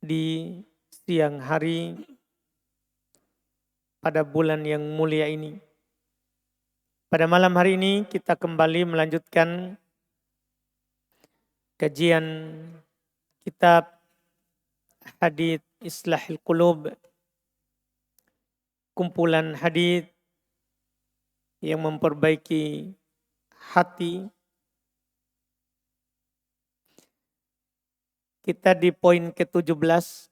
di siang hari pada bulan yang mulia ini. Pada malam hari ini kita kembali melanjutkan kajian kitab Hadits Islahil Qulub, kumpulan hadits yang memperbaiki hati. Kita di poin ke-17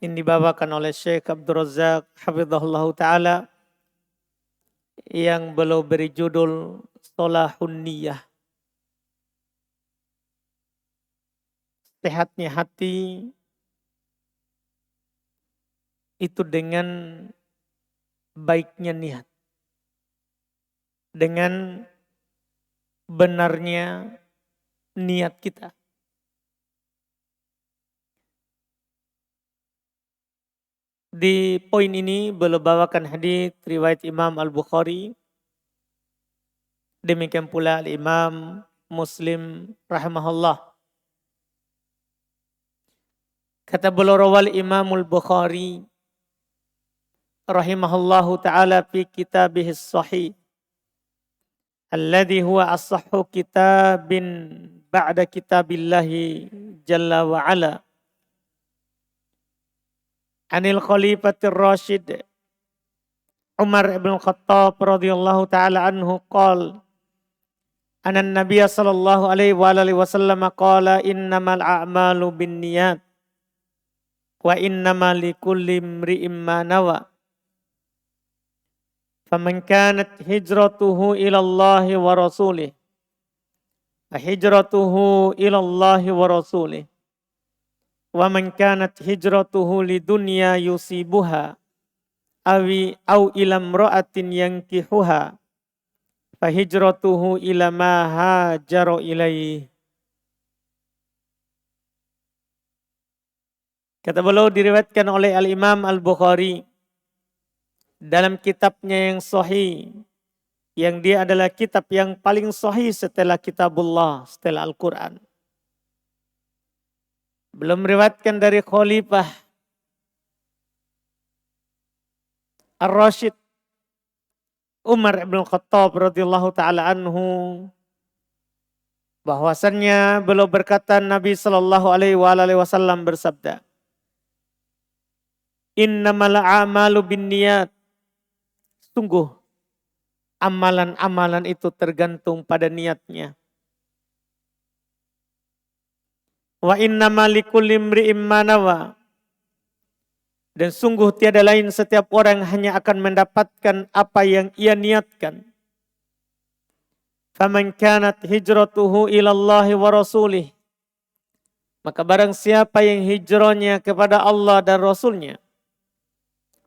yang dibawakan oleh Syekh Abdul Razak hafizahullah ta'ala, yang beliau beri judul Sholahun Niyah. Sehatnya hati itu dengan baiknya niat, dengan benarnya niat kita. Di poin ini beliau bawakan hadis riwayat Imam Al-Bukhari, demikian pula Imam Muslim rahimahullah. Kata beliau, rawal Imam Al-Bukhari rahimahullahu ta'ala fi kitabih as-sahih alladhi huwa as-sahhu kitabin ba'da kitabillahi jalla wa ala, anil khalifatir rasyid Umar ibn Khattab radhiyallahu ta'ala anhu qala anna an-nabiy sallallahu alaihi wa alihi wasallam qala innamal a'malu binniyat wa innamal likulli imri'in ma nawa. Faman kanat hijratuhu ila Allah wa rasulih fa hijratuhu ila Allah wa rasulih. Wa man kanat hijratuhu lidunya yusibuha au ila imra'atin yankihuha fa hijratuhu ila ma hajara ilaihi. Kata beliau, diriwayatkan oleh Al-Imam Al-Bukhari dalam kitabnya yang sahih, yang dia adalah kitab yang paling sahih setelah kitabullah, setelah Al-Quran. Belum meriwayatkan dari Khalifah Ar-Rasyid Umar ibn Khattab radhiyallahu ta'ala anhu, bahwasannya beliau berkata, Nabi sallallahu alaihi wasallam bersabda, innamal a'malu binniyat, sungguh amalan-amalan itu tergantung pada niatnya. Wa innamal likulli imri'in ma nawa, dan sungguh tiada lain setiap orang hanya akan mendapatkan apa yang ia niatkan. Faman kanat hijratuhu ilallahi wa rasulih, maka barang siapa yang hijrahnya kepada Allah dan Rasulnya,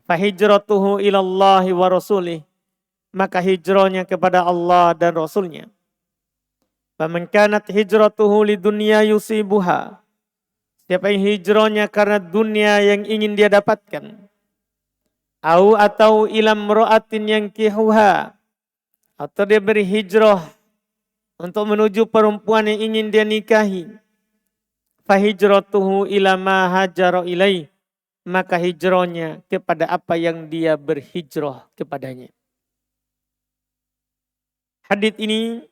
fa hijratuhu ilallahi wa rasulih, maka hijrahnya kepada Allah dan Rasulnya. Faman kanat hijratuhu lidunya yusibuha, siapa yang hijrahnya karena dunia yang ingin dia dapatkan, atau ilam ro'atin yang kihuha, atau dia beri hijrah untuk menuju perempuan yang ingin dia nikahi, fahijratuhu ila ma hajara ilaih, maka hijrahnya kepada apa yang dia berhijrah kepadanya. Hadits ini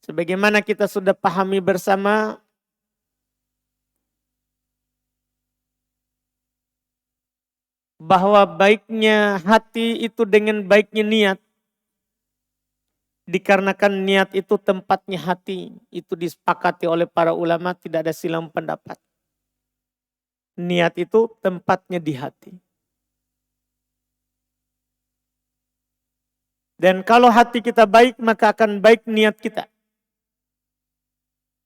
sebagaimana kita sudah pahami bersama, bahwa baiknya hati itu dengan baiknya niat, dikarenakan niat itu tempatnya hati, itu disepakati oleh para ulama, tidak ada silang pendapat. Niat itu tempatnya di hati. Dan kalau hati kita baik, maka akan baik niat kita.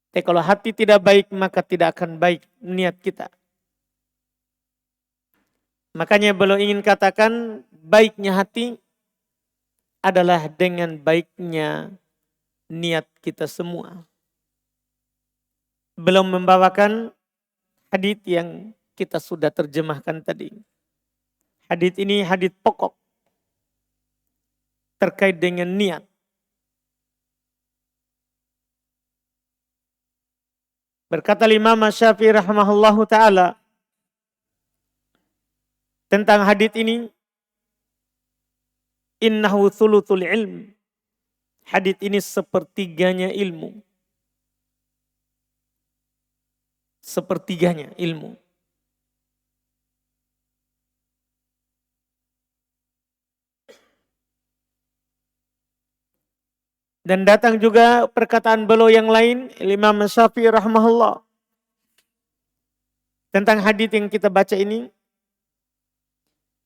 Tapi kalau hati tidak baik, maka tidak akan baik niat kita. Makanya beliau ingin katakan baiknya hati adalah dengan baiknya niat kita semua. Belum membawakan hadits yang kita sudah terjemahkan tadi. Hadits ini hadits pokok terkait dengan niat. Berkata Imam Syafi'i rahimahullahu ta'ala tentang hadits ini, innahu thuluthul ilm. Hadits ini sepertiganya ilmu. Sepertiganya ilmu. Dan datang juga perkataan beliau yang lain, Imam Syafi'i rahimahullah, tentang hadits yang kita baca ini.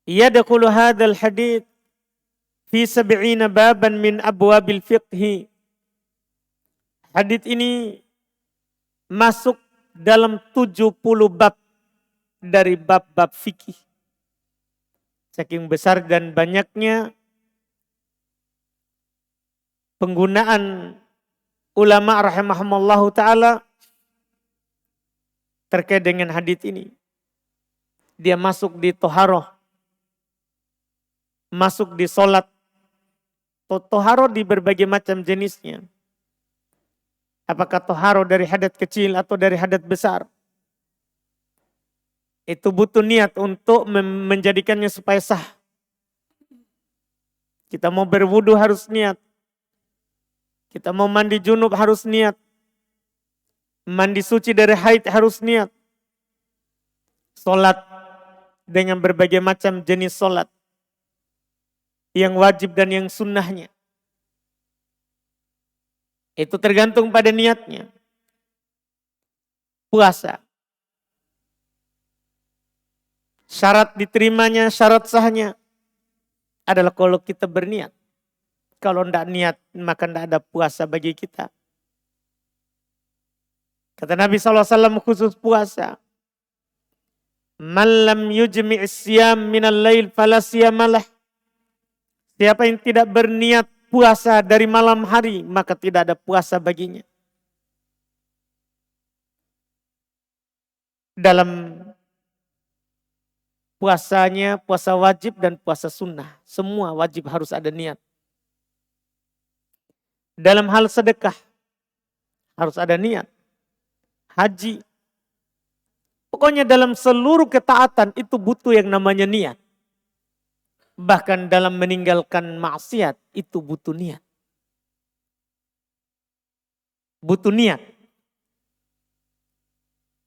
Yadkhulu hadzal hadits fi 70 baban min abwabil fiqhi. Hadits ini masuk dalam 70 bab dari bab-bab fikih. Saking besar dan banyaknya penggunaan ulama rahimahumullahu ta'ala terkait dengan hadits ini. Dia masuk di toharoh, masuk di sholat. Toharoh di berbagai macam jenisnya. Apakah toharoh dari hadat kecil atau dari hadat besar. Itu butuh niat untuk menjadikannya supaya sah. Kita mau berwudu harus niat. Kita mau mandi junub harus niat. Mandi suci dari haid harus niat. Sholat dengan berbagai macam jenis sholat. Yang wajib dan yang sunnahnya. Itu tergantung pada niatnya. Puasa. Syarat diterimanya, syarat sahnya adalah kalau kita berniat. Kalau tidak niat, maka tidak ada puasa bagi kita. Kata Nabi SAW khusus puasa. Man lam yujmi'is siyam minal lail fala siyamalah. Siapa yang tidak berniat puasa dari malam hari, maka tidak ada puasa baginya. Dalam puasanya, puasa wajib dan puasa sunnah. Semua wajib harus ada niat. Dalam hal sedekah, harus ada niat. Haji. Pokoknya dalam seluruh ketaatan itu butuh yang namanya niat. Bahkan dalam meninggalkan maksiat itu butuh niat. Butuh niat.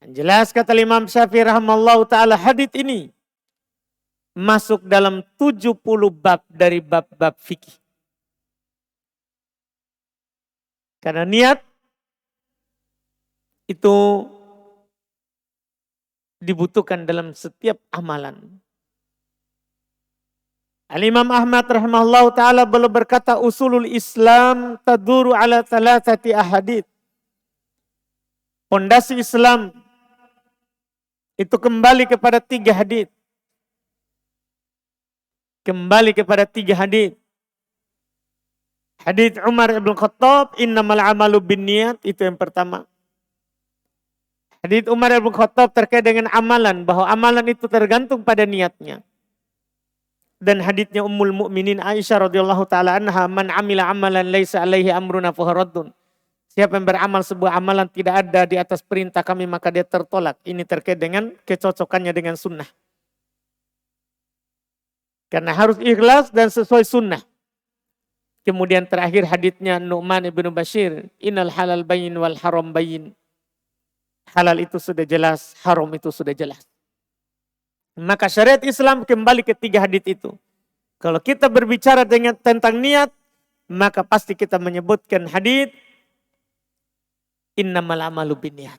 Yang jelas kata Imam Syafi'i rahimahullahu ta'ala, hadits ini masuk dalam 70 bab dari bab-bab fikih. Karena niat itu dibutuhkan dalam setiap amalan. Al-Imam Ahmad rahimahullahu ta'ala beliau berkata, usulul Islam taduru ala thalathati ahadits. Pondasi Islam itu kembali kepada 3 hadits. Kembali kepada 3 hadits. Hadits Umar ibn Khattab, innamal amalu binniyat, itu yang pertama. Hadits Umar ibn Khattab terkait dengan amalan, bahwa amalan itu tergantung pada niatnya. Dan haditsnya Ummul Mukminin Aisyah radhiyallahu taala anha, man amila amalan laisa alaihi amruna fahuradun. Siapa yang beramal sebuah amalan tidak ada di atas perintah kami, maka dia tertolak. Ini terkait dengan kecocokannya dengan sunnah. Karena harus ikhlas dan sesuai sunnah. Kemudian terakhir haditsnya Nu'man ibn Bashir, innal halal bayin wal haram bayin. Halal itu sudah jelas, haram itu sudah jelas. Maka syariat Islam kembali ke 3 hadits itu. Kalau kita berbicara tentang niat, maka pasti kita menyebutkan hadits innamal amalu binniyat.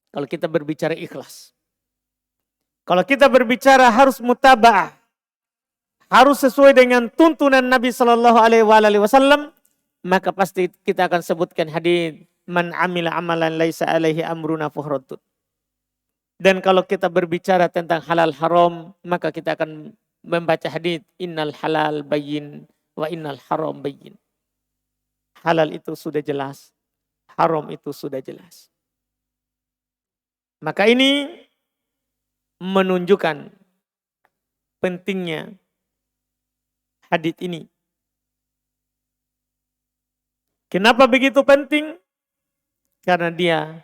Kalau kita berbicara ikhlas. Kalau kita berbicara harus mutaba'ah, harus sesuai dengan tuntunan Nabi Shallallahu Alaihi Wasallam, maka pasti kita akan sebutkan hadits man amila amalan laisa alaihi amruna fahuradun. Dan kalau kita berbicara tentang halal haram, maka kita akan membaca hadits innal halal bayyin wa innal haram bayyin. Halal itu sudah jelas, haram itu sudah jelas. Maka ini menunjukkan pentingnya hadits ini. Kenapa begitu penting? Karena dia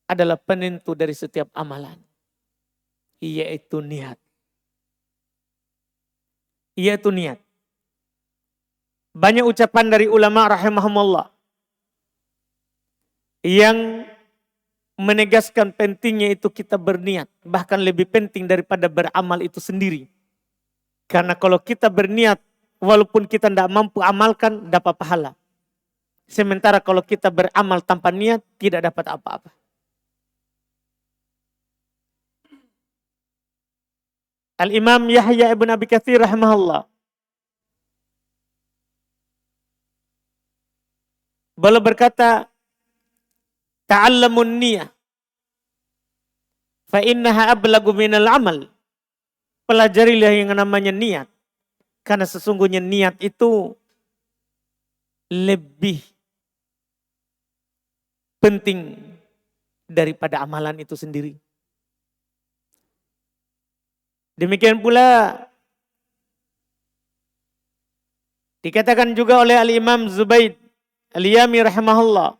adalah penentu dari setiap amalan. Yaitu niat. Yaitu niat. Banyak ucapan dari ulama rahimahumullah yang menegaskan pentingnya itu kita berniat. Bahkan lebih penting daripada beramal itu sendiri. Karena kalau kita berniat, walaupun kita tidak mampu amalkan, dapat pahala. Sementara kalau kita beramal tanpa niat, tidak dapat apa-apa. Al-Imam Yahya ibn Abi Katsir rahimahullah. Beliau berkata, ta'allamun niyah. Fa innaha ablagu minal amal. Pelajarilah yang namanya niat. Karena sesungguhnya niat itu lebih penting daripada amalan itu sendiri. Demikian pula dikatakan juga oleh Al-Imam Zubaid Al-Yami rahimahullah.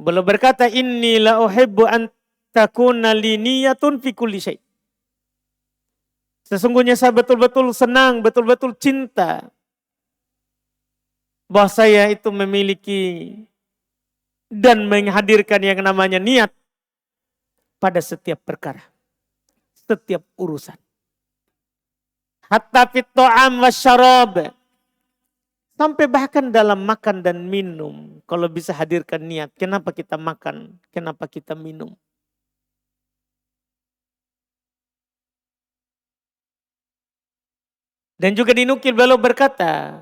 Beliau berkata, inni la uhibbu an takuna li niyatun fi kulli syai'. Sesungguhnya saya betul-betul senang, betul-betul cinta bahwa saya itu memiliki dan menghadirkan yang namanya niat pada setiap perkara. Setiap urusan. Hatta fit ta'am wasyarab. Sampai bahkan dalam makan dan minum. Kalau bisa hadirkan niat. Kenapa kita makan? Kenapa kita minum? Dan juga dinukil beliau berkata.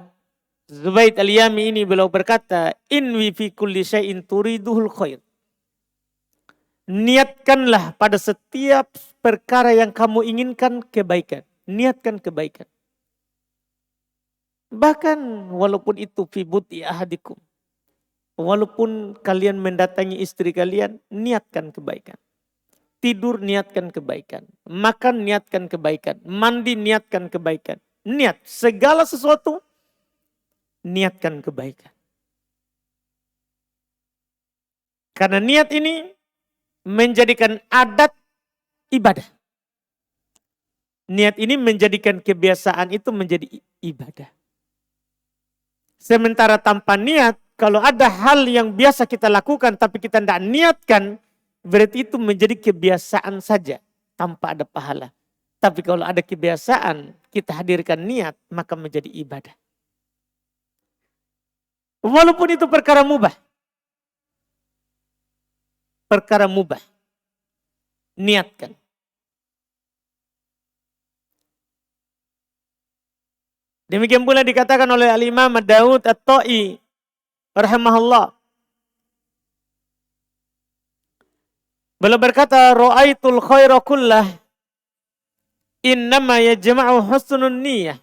Zubaid al-Yami ini beliau berkata. Inwi fi kulli syai'in turiduhul khair. Niatkanlah pada setiap perkara yang kamu inginkan kebaikan. Niatkan kebaikan. Bahkan walaupun itu fi buti ahadikum. Walaupun kalian mendatangi istri kalian, niatkan kebaikan. Tidur, niatkan kebaikan. Makan, niatkan kebaikan. Mandi, niatkan kebaikan. Niat, segala sesuatu, niatkan kebaikan. Karena niat ini menjadikan adat ibadah. Niat ini menjadikan kebiasaan itu menjadi ibadah. Sementara tanpa niat, kalau ada hal yang biasa kita lakukan tapi kita tidak niatkan, berarti itu menjadi kebiasaan saja tanpa ada pahala. Tapi kalau ada kebiasaan, kita hadirkan niat, maka menjadi ibadah. Walaupun itu perkara mubah. Perkara mubah. Niatkan. Demikian pula dikatakan oleh Al-Imam Daud At-Ta'i rahimahullah. Beliau berkata, ra'aitul khaira kullah innama yajma'u husnun niyyah.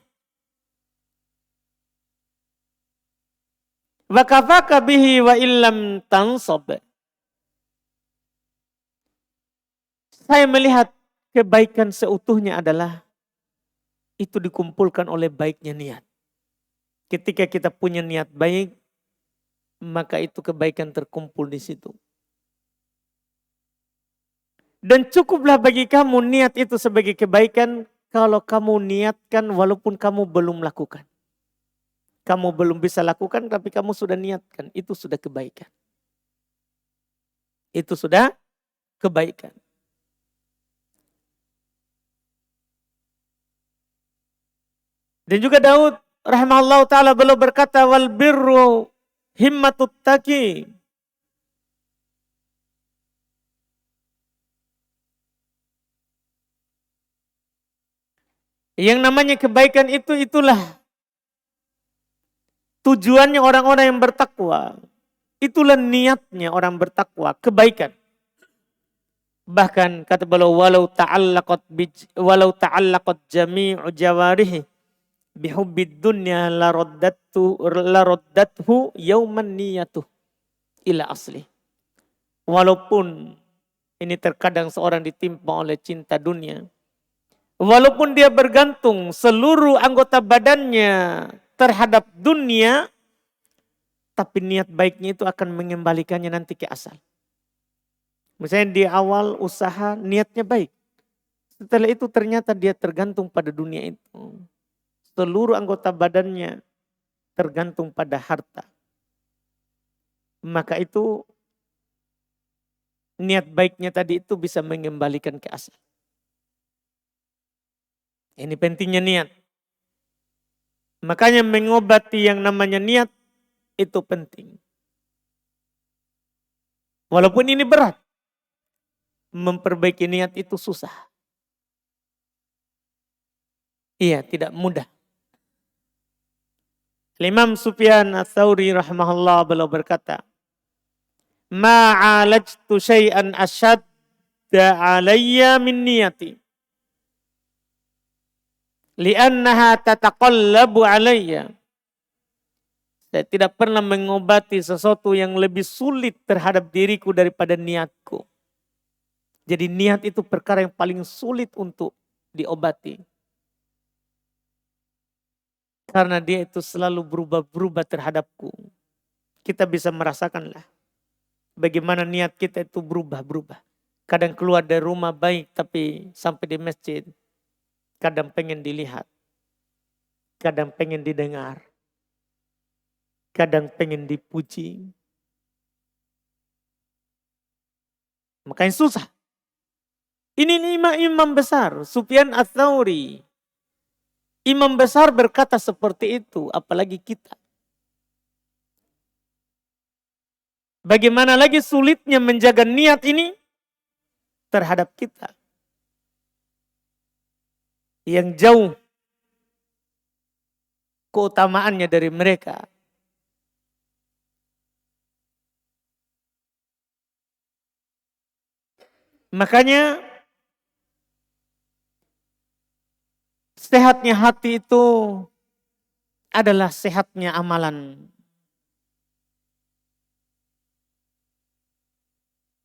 Wa kafaka bihi wa illam tansab. Saya melihat kebaikan seutuhnya adalah itu dikumpulkan oleh baiknya niat. Ketika kita punya niat baik, maka itu kebaikan terkumpul di situ. Dan cukuplah bagi kamu niat itu sebagai kebaikan kalau kamu niatkan walaupun kamu belum lakukan. Kamu belum bisa lakukan tapi kamu sudah niatkan. Itu sudah kebaikan. Itu sudah kebaikan. Dan juga Daud rahimahullah ta'ala beliau berkata, wal birru himmatut taqi. Yang namanya kebaikan itu itulah tujuannya orang-orang yang bertakwa. Itulah niatnya orang bertakwa, kebaikan. Bahkan kata beliau, walau ta'allaqat jami'u jawarihi bihubbid dunya laraddathu yauman niyatuh ila asli. Walaupun ini terkadang seorang ditimpa oleh cinta dunia. Walaupun dia bergantung seluruh anggota badannya terhadap dunia, tapi niat baiknya itu akan mengembalikannya nanti ke asal. Misalnya di awal usaha niatnya baik. Setelah itu ternyata dia tergantung pada dunia itu. Seluruh anggota badannya tergantung pada harta. Maka itu niat baiknya tadi itu bisa mengembalikan ke asal. Ini pentingnya niat. Makanya mengobati yang namanya niat itu penting. Walaupun ini berat. Memperbaiki niat itu susah. Iya, tidak mudah. Imam Sufyan Ats-Tsauri rahimahullah beliau berkata, "Ma'alajtu syai'an asyadda 'alayya min niyati. Li'annaha tataqallabu 'alayya." Saya tidak pernah mengobati sesuatu yang lebih sulit terhadap diriku daripada niatku. Jadi niat itu perkara yang paling sulit untuk diobati. Karena dia itu selalu berubah-berubah terhadapku. Kita bisa merasakanlah bagaimana niat kita itu berubah-berubah. Kadang keluar dari rumah baik tapi sampai di masjid. Kadang pengen dilihat. Kadang pengen didengar. Kadang pengen dipuji. Makanya susah. Ini imam besar. Sufyan Ats-Tsauri. Imam besar berkata seperti itu, apalagi kita. Bagaimana lagi sulitnya menjaga niat ini terhadap kita. Yang jauh keutamaannya dari mereka. Makanya sehatnya hati itu adalah sehatnya amalan.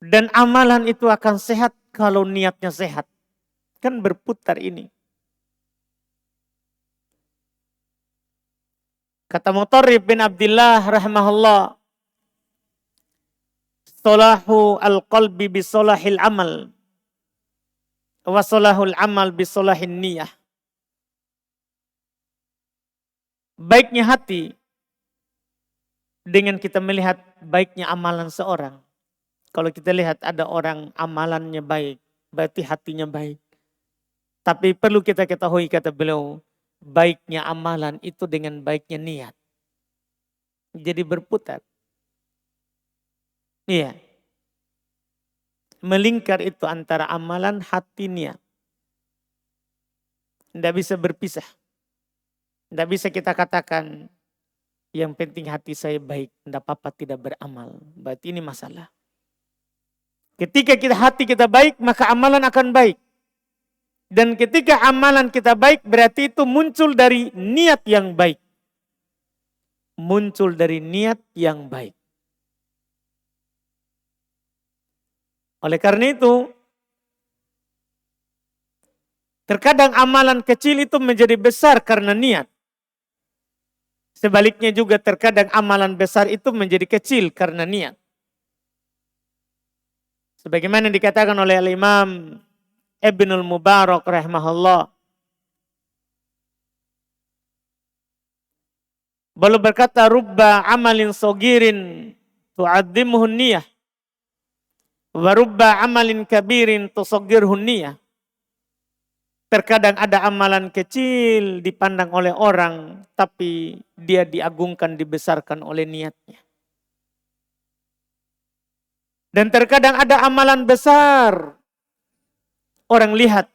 Dan amalan itu akan sehat kalau niatnya sehat. Kan berputar ini. Kata Mutarrib bin Abdullah rahimahullah. Solahu al-qalbi bisolahil amal. Wa solahul amal bisolahin niyah. Baiknya hati dengan kita melihat baiknya amalan seorang. Kalau kita lihat ada orang amalannya baik, berarti hatinya baik. Tapi perlu kita ketahui kata beliau, baiknya amalan itu dengan baiknya niat. Jadi berputar. Iya. Melingkar itu antara amalan, hati, niat. Tidak bisa berpisah. Tidak bisa kita katakan yang penting hati saya baik, tidak apa-apa tidak beramal. Berarti ini masalah. Ketika hati kita baik, maka amalan akan baik. Dan ketika amalan kita baik, berarti itu muncul dari niat yang baik. Muncul dari niat yang baik. Oleh karena itu, terkadang amalan kecil itu menjadi besar karena niat. Sebaliknya juga terkadang amalan besar itu menjadi kecil karena niat. Sebagaimana dikatakan oleh Imam Ibnul Mubarak rahimahullah. Beliau berkata, "Rubba amalin sogirin tu'addimuhun niyah. Wa rubba amalin kabirin tusogirhun niyah." Terkadang ada amalan kecil dipandang oleh orang, tapi dia diagungkan, dibesarkan oleh niatnya. Dan terkadang ada amalan besar, orang lihat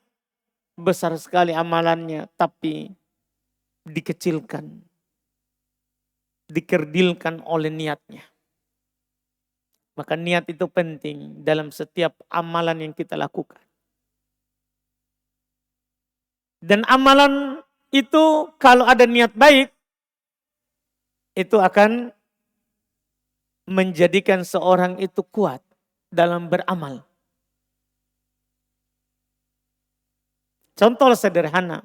besar sekali amalannya, tapi dikecilkan, dikerdilkan oleh niatnya. Maka niat itu penting dalam setiap amalan yang kita lakukan. Dan amalan itu kalau ada niat baik, itu akan menjadikan seorang itu kuat dalam beramal. Contoh sederhana,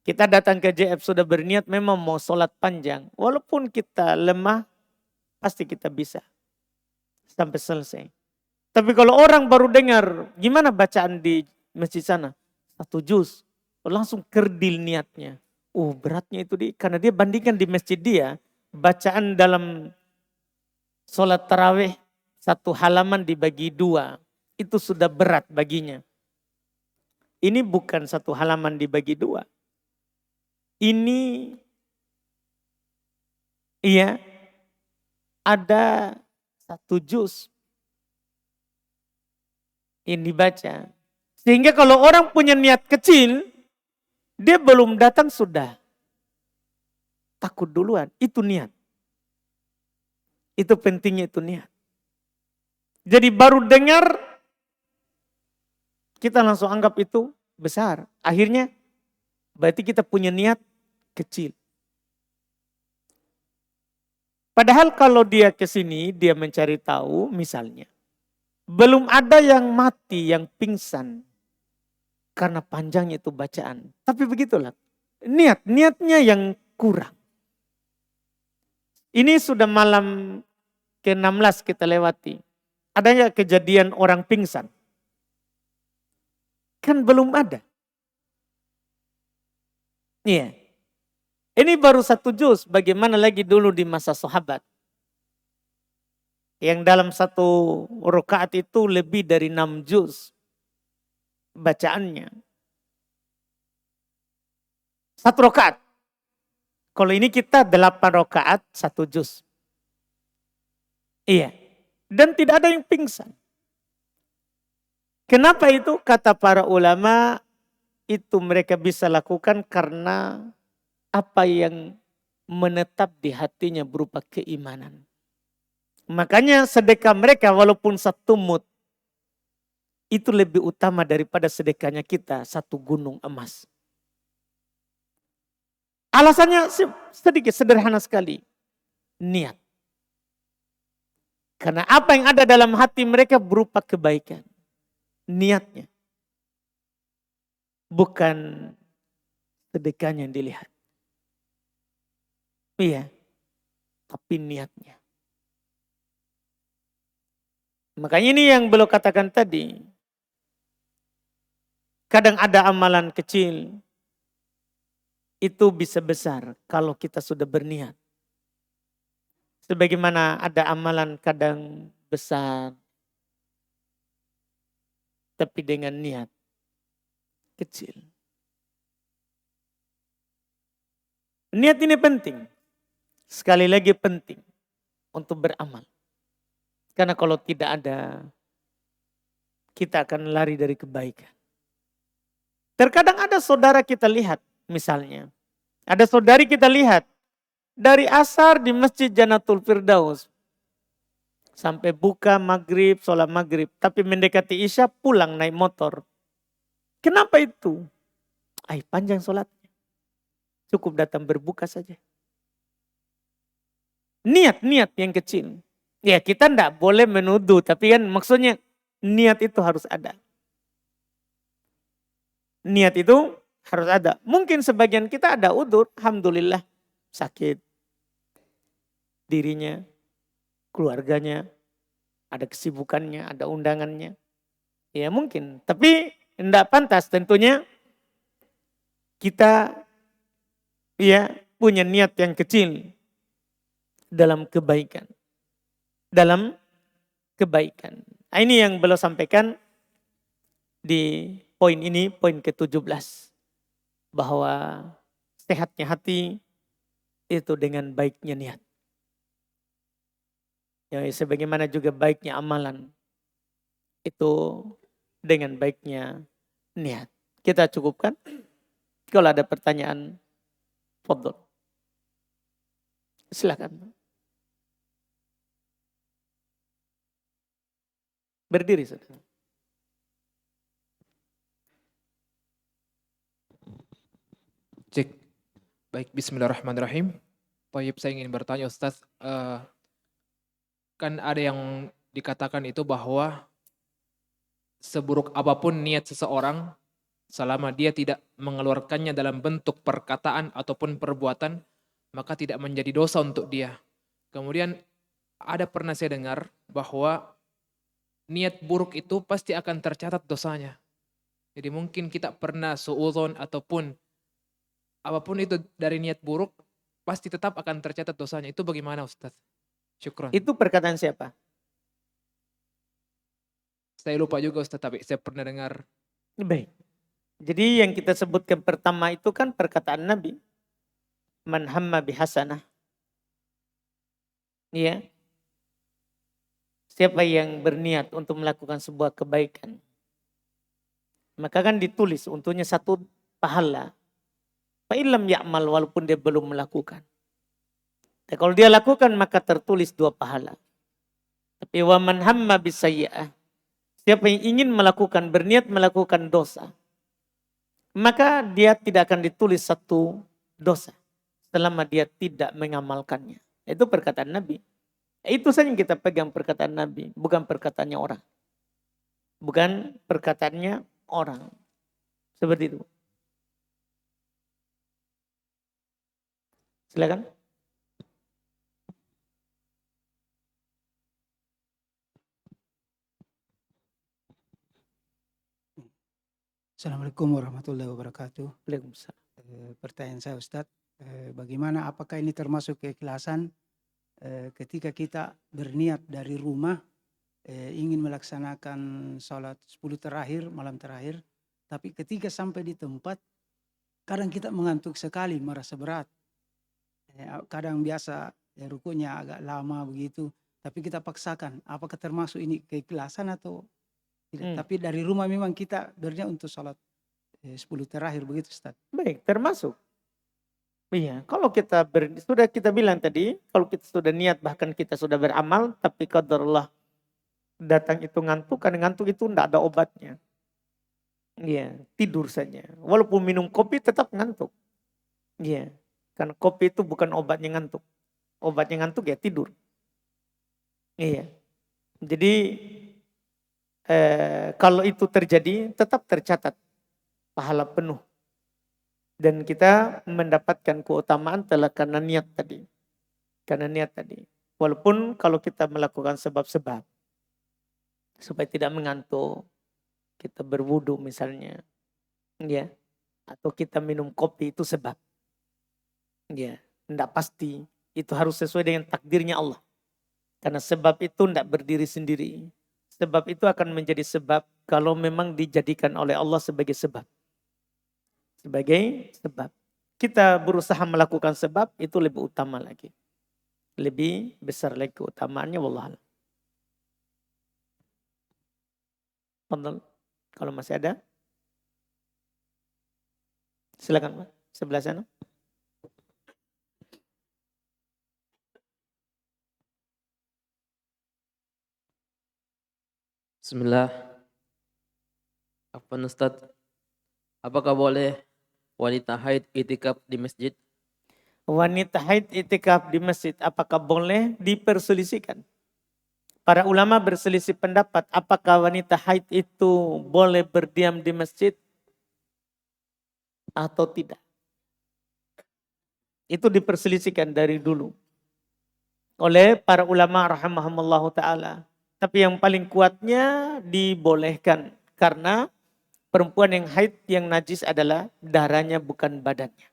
kita datang ke JF sudah berniat memang mau sholat panjang. Walaupun kita lemah, pasti kita bisa sampai selesai. Tapi kalau orang baru dengar, gimana bacaan di masjid sana? 1 juz. Langsung kerdil niatnya. Beratnya itu karena dia bandingkan di masjid dia, bacaan dalam sholat tarawih 1 halaman dibagi 2. Itu sudah berat baginya. Ini bukan 1 halaman dibagi 2. Ini ada 1 juz yang dibaca. Sehingga kalau orang punya niat kecil, dia belum datang sudah takut duluan. Itu niat. Itu pentingnya itu niat. Jadi baru dengar, kita langsung anggap itu besar. Akhirnya berarti kita punya niat kecil. Padahal kalau dia ke sini, dia mencari tahu misalnya. Belum ada yang mati, yang pingsan. Karena panjangnya itu bacaan. Tapi begitulah. Niatnya yang kurang. Ini sudah malam ke-16 kita lewati. Adanya kejadian orang pingsan? Kan belum ada. Iya. Ini baru 1 juz. Bagaimana lagi dulu di masa sahabat. Yang dalam 1 rakaat itu lebih dari 6 juz. Bacaannya. 1 rakaat. Kalau ini kita 8 rakaat 1 juz. Iya. Dan tidak ada yang pingsan. Kenapa itu? Kata para ulama, itu mereka bisa lakukan karena apa yang menetap di hatinya berupa keimanan. Makanya sedekah mereka walaupun 1 mud, itu lebih utama daripada sedekahnya kita 1 gunung emas. Alasannya sedikit, sederhana sekali. Niat. Karena apa yang ada dalam hati mereka berupa kebaikan. Niatnya. Bukan sedekahnya yang dilihat. Iya. Tapi niatnya. Makanya ini yang beliau katakan tadi. Kadang ada amalan kecil. Itu bisa besar kalau kita sudah berniat. Sebagaimana ada amalan kadang besar. Tapi dengan niat kecil. Niat ini penting. Sekali lagi penting untuk beramal. Karena kalau tidak ada, kita akan lari dari kebaikan. Terkadang ada saudara kita lihat misalnya. Ada saudari kita lihat. Dari asar di Masjid Jannatul Firdaus. Sampai buka maghrib, sholat maghrib. Tapi mendekati isya pulang naik motor. Kenapa itu? Panjang sholatnya. Cukup datang berbuka saja. Niat yang kecil. Ya kita tidak boleh menuduh. Tapi kan maksudnya niat itu harus ada. Niat itu harus ada. Mungkin sebagian kita ada udzur. Alhamdulillah. Sakit. Dirinya. Keluarganya. Ada kesibukannya. Ada undangannya. Ya mungkin. Tapi tidak pantas tentunya. Kita punya niat yang kecil. Dalam kebaikan. Dalam kebaikan. Nah, ini yang beliau sampaikan di poin ini, poin ke-17. Bahwa sehatnya hati itu dengan baiknya niat. Ya, sebagaimana juga baiknya amalan. Itu dengan baiknya niat. Kita cukupkan. Kalau ada pertanyaan, fadhol. Silakan. Berdiri, saudara. Cek. Baik, bismillahirrahmanirrahim. Baik, saya ingin bertanya Ustaz. Kan ada yang dikatakan itu bahwa seburuk apapun niat seseorang, selama dia tidak mengeluarkannya dalam bentuk perkataan ataupun perbuatan, maka tidak menjadi dosa untuk dia. Kemudian ada pernah saya dengar bahwa niat buruk itu pasti akan tercatat dosanya. Jadi mungkin kita pernah suudzon ataupun apapun itu dari niat buruk, pasti tetap akan tercatat dosanya. Itu bagaimana Ustaz? Syukron. Itu perkataan siapa? Saya lupa juga Ustaz, tapi saya pernah dengar. Baik. Jadi yang kita sebutkan pertama itu kan perkataan Nabi. Man hamma bihasanah. Ya. Siapa yang berniat untuk melakukan sebuah kebaikan. Maka kan ditulis untuknya 1 pahala. Fa'ilam ya'mal walaupun dia belum melakukan. Dan kalau dia lakukan maka tertulis 2 pahala. Tapi wa man hamma bisayyi'ah. Siapa yang ingin melakukan, berniat melakukan dosa. Maka dia tidak akan ditulis 1 dosa. Selama dia tidak mengamalkannya. Itu perkataan Nabi. Itu saja yang kita pegang perkataan Nabi. Bukan perkataannya orang. Bukan perkataannya orang. Seperti itu. Silakan. Assalamualaikum warahmatullahi wabarakatuh. Waalaikumsalam. Pertanyaan saya Ustadz, bagaimana apakah ini termasuk keikhlasan ketika kita berniat dari rumah ingin melaksanakan sholat 10 terakhir, malam terakhir, tapi ketika sampai di tempat kadang kita mengantuk sekali, merasa berat. Kadang biasa rukunya agak lama begitu, tapi kita paksakan. Apakah termasuk ini keikhlasan atau tidak? Tapi dari rumah memang kita berniat untuk sholat 10 terakhir begitu Ustaz. Baik, termasuk. Iya, kalau kita sudah kita bilang tadi, kalau kita sudah niat bahkan kita sudah beramal, tapi qadarullah datang itu ngantuk, karena ngantuk itu tidak ada obatnya. Iya, tidur saja. Walaupun minum kopi tetap ngantuk. Iya, karena kopi itu bukan obatnya ngantuk. Obatnya ngantuk ya tidur. Iya. Jadi kalau itu terjadi tetap tercatat pahala penuh. Dan kita mendapatkan keutamaan telah karena niat tadi. Karena niat tadi. Walaupun kalau kita melakukan sebab-sebab. Supaya tidak mengantuk. Kita berwudu misalnya. Ya. Atau kita minum kopi itu sebab. Ya. Tidak pasti. Itu harus sesuai dengan takdirnya Allah. Karena sebab itu tidak berdiri sendiri. Sebab itu akan menjadi sebab kalau memang dijadikan oleh Allah sebagai sebab. Sebagai sebab. Kita berusaha melakukan sebab itu lebih utama lagi. Lebih besar lagi keutamaannya wallahualam. Kalau masih ada. Silakan Pak. Sebelah sana. Bismillah. Apa Ustaz? Apakah boleh wanita haid itikaf di masjid? Wanita haid itikaf di masjid apakah boleh? Diperselisihkan. Para ulama berselisih pendapat apakah wanita haid itu boleh berdiam di masjid atau tidak. Itu diperselisihkan dari dulu oleh para ulama rahimahumullah ta'ala. Tapi yang paling kuatnya dibolehkan karena perempuan yang haid yang najis adalah darahnya bukan badannya.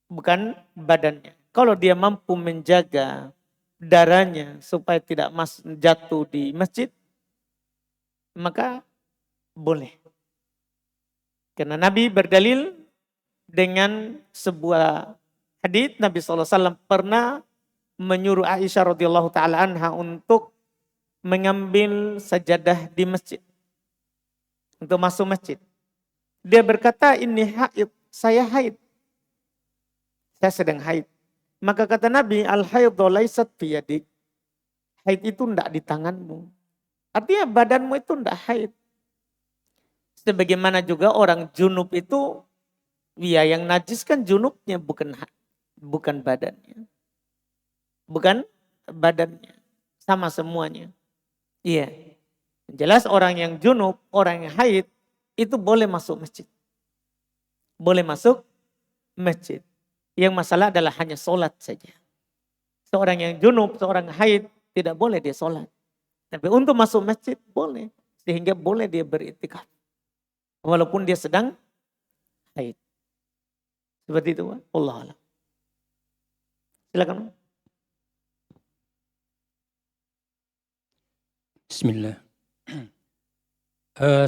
Bukan badannya. Kalau dia mampu menjaga darahnya supaya tidak jatuh di masjid, maka boleh. Karena Nabi berdalil dengan sebuah hadits Nabi SAW pernah menyuruh Aisyah radhiyallahu taala anha untuk mengambil sajadah di masjid. Untuk masuk masjid. Dia berkata, ini haid, saya haid. Saya sedang haid. Maka kata Nabi, al-haidhu laysat biyadik. Haid itu tidak di tanganmu. Artinya badanmu itu tidak haid. Sebagaimana juga orang junub itu, ya yang najis kan junubnya bukan badannya. Bukan badannya. Sama semuanya. Iya. Jelas orang yang junub, orang yang haid, itu boleh masuk masjid. Boleh masuk masjid. Yang masalah adalah hanya sholat saja. Seorang yang junub, seorang haid, tidak boleh dia sholat. Tapi untuk masuk masjid boleh. Sehingga boleh dia beriktikaf. Walaupun dia sedang haid. Seperti itu. Allah alam. Silakan. Bismillah.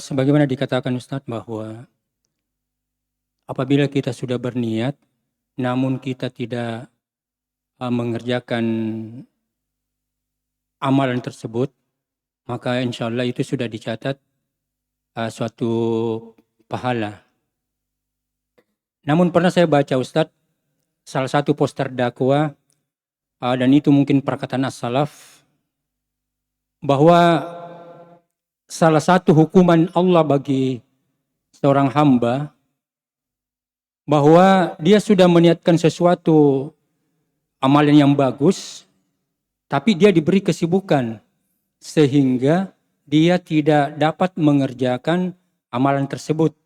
Sebagaimana dikatakan Ustadz bahwa apabila kita sudah berniat, namun kita tidak mengerjakan amalan tersebut, maka insya Allah itu sudah dicatat suatu pahala. Namun pernah saya baca Ustadz, salah satu poster dakwah, dan itu mungkin perkataan as-salaf, bahwa salah satu hukuman Allah bagi seorang hamba, bahwa dia sudah meniatkan sesuatu amalan yang bagus, tapi dia diberi kesibukan, sehingga dia tidak dapat mengerjakan amalan tersebut.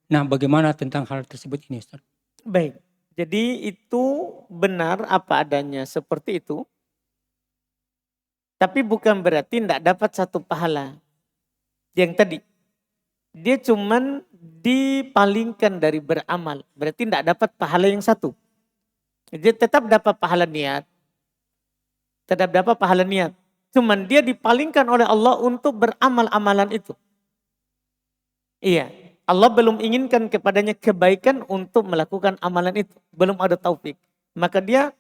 Nah, bagaimana tentang hal tersebut ini, Ustaz? Baik, jadi itu benar apa adanya seperti itu. Tapi bukan berarti tidak dapat satu pahala. Yang tadi, dia cuman dipalingkan dari beramal. Berarti tidak dapat pahala yang satu. Dia tetap dapat pahala niat. Tetap dapat pahala niat. Cuman dia dipalingkan oleh Allah untuk beramal amalan itu. Iya, Allah belum inginkan kepadanya kebaikan untuk melakukan amalan itu. Belum ada taufik. Maka dia,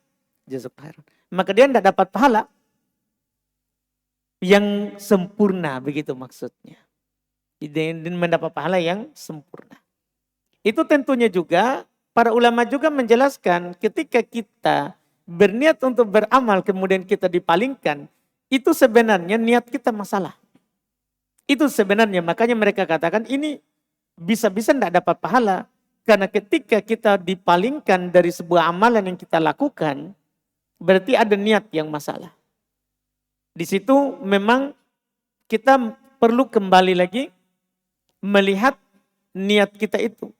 maka dia tidak dapat pahala yang sempurna, begitu maksudnya. Dan mendapat pahala yang sempurna. Itu tentunya juga, para ulama juga menjelaskan ketika kita berniat untuk beramal kemudian kita dipalingkan, itu sebenarnya niat kita masalah. Itu sebenarnya, makanya mereka katakan ini bisa-bisa tidak dapat pahala. Karena ketika kita dipalingkan dari sebuah amalan yang kita lakukan, berarti ada niat yang masalah. Di situ memang kita perlu kembali lagi melihat niat kita itu.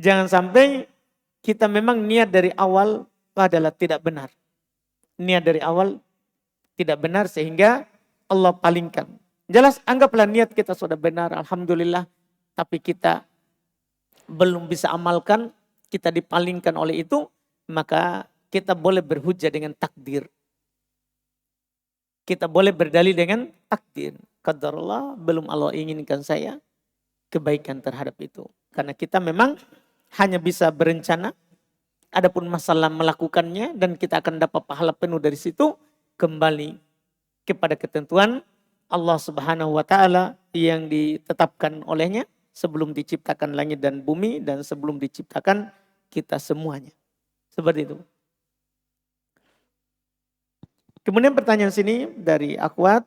Jangan sampai kita memang niat dari awal adalah tidak benar. Niat dari awal tidak benar sehingga Allah palingkan. Jelas anggaplah niat kita sudah benar, alhamdulillah. Tapi kita belum bisa amalkan, kita dipalingkan oleh itu, maka kita boleh berhujjah dengan takdir. Kita boleh berdalil dengan takdir. Qadarullah, belum Allah inginkan saya kebaikan terhadap itu. Karena kita memang hanya bisa berencana, adapun masalah melakukannya dan kita akan dapat pahala penuh dari situ, kembali kepada ketentuan Allah Subhanahu wa taala yang ditetapkan olehnya sebelum diciptakan langit dan bumi dan sebelum diciptakan kita semuanya. Seperti itu. Kemudian pertanyaan sini dari akhwat,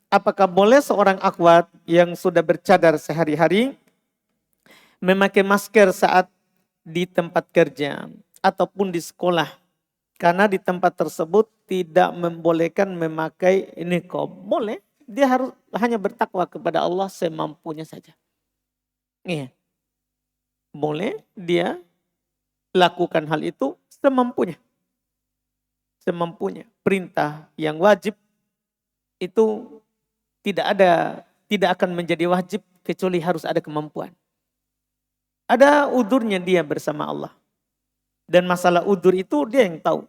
apakah boleh seorang akhwat yang sudah bercadar sehari-hari memakai masker saat di tempat kerja ataupun di sekolah? Karena di tempat tersebut tidak membolehkan memakai niqab. Boleh, dia harus hanya bertakwa kepada Allah semampunya saja. Iya. Boleh dia lakukan hal itu semampunya. Semampunya. Perintah yang wajib itu tidak akan menjadi wajib kecuali harus ada kemampuan. Ada udurnya dia bersama Allah. Dan masalah udur itu dia yang tahu.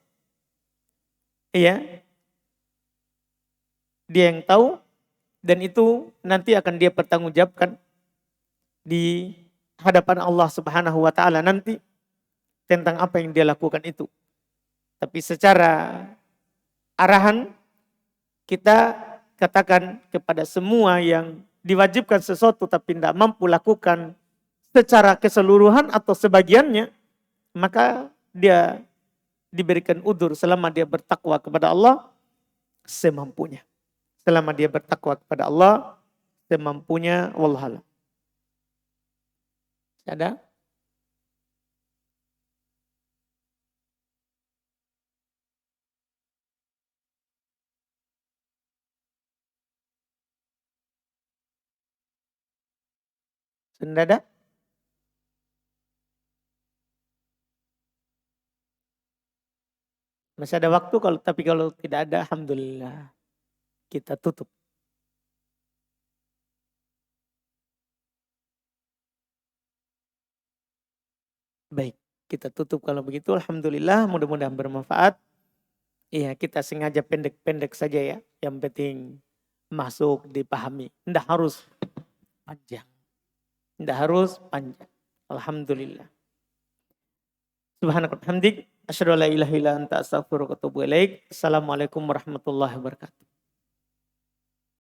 Iya. Dia yang tahu dan itu nanti akan dia pertanggungjawabkan di hadapan Allah Subhanahu wa taala nanti tentang apa yang dia lakukan itu. Tapi secara arahan kita katakan kepada semua yang diwajibkan sesuatu tapi tidak mampu lakukan secara keseluruhan atau sebagiannya, maka dia diberikan udzur selama dia bertakwa kepada Allah semampunya. Selama dia bertakwa kepada Allah semampunya, wallahualam. Ada? Sudah ada? Masih ada waktu, tapi kalau tidak ada, alhamdulillah kita tutup. Baik, kita tutup kalau begitu. Alhamdulillah, mudah-mudahan bermanfaat. Iya, kita sengaja pendek-pendek saja ya. Yang penting masuk, dipahami. Tidak harus panjang. Tidak harus panjang. Alhamdulillah. Subhanaka wa bihamdik, asyhadu an la ilaha illa anta astaghfiruka wa atubu ilaik. Assalamualaikum warahmatullahi wabarakatuh.